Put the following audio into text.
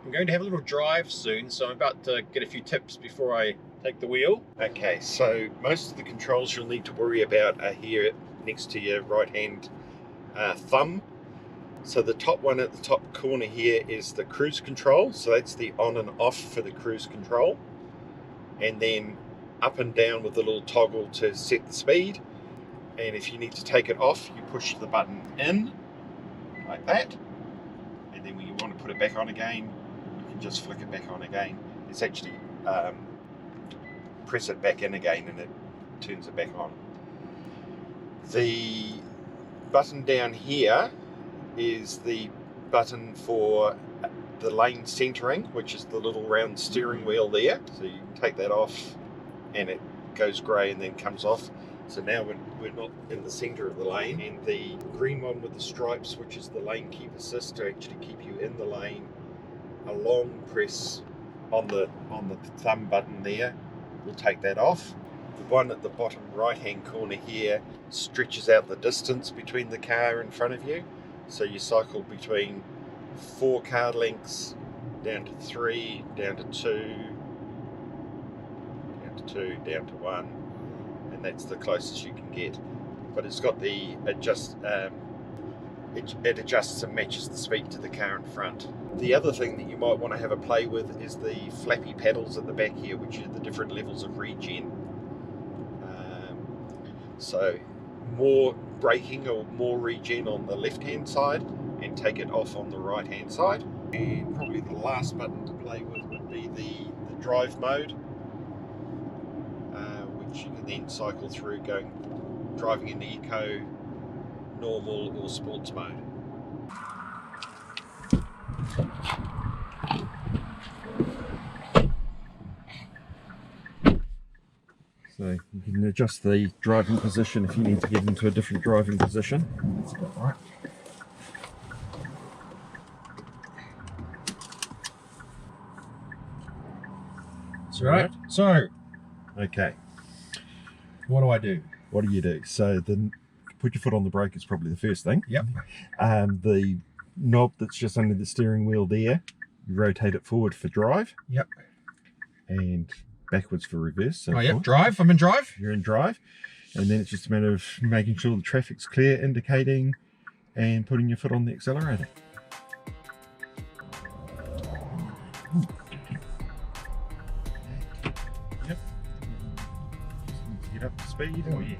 I'm going to have a little drive soon, so I'm about to get a few tips before I take the wheel. Okay, so most of the controls you'll need to worry about are here next to your right hand thumb. So the top one at the top corner here is the cruise control, so that's the on and off for the cruise control, and then up and down with the little toggle to set the speed. And if you need to take it off, you push the button in like that, and then when you want to put it back on again, you can just flick it back on again. It's actually press it back in again and it turns it back on. The button down here is the button for the lane centering, which is the little round steering wheel there. So you can take that off and it goes grey and then comes off. So now we're not in the centre of the lane. And the green one with the stripes, which is the lane keep assist, to actually keep you in the lane, a long press on the thumb button there will take that off. The one at the bottom right hand corner here stretches out the distance between the car in front of you. So you cycle between 4 car lengths, down to 3, down to 2, down to 2, down to 1, and that's the closest you can get. But it's got the it adjusts and matches the speed to the car in front. The other thing that you might want to have a play with is the flappy paddles at the back here, which are the different levels of regen. So more braking or more regen on the left hand side and take it off on the right hand side. And probably the last button to play with would be the drive mode, which you can then cycle through driving in eco, normal or sports mode. So you can adjust the driving position if you need to get into a different driving position. That's about right. That's right. So, okay. What do I do? What do you do? So then put your foot on the brake is probably the first thing. Yep. The knob that's just under the steering wheel there, you rotate it forward for drive. Yep. And backwards for reverse. So oh, yep, drive. I'm in drive. You're in drive. And then it's just a matter of making sure the traffic's clear, indicating, and putting your foot on the accelerator. Yep. Just need to get up to speed. Oh, yeah.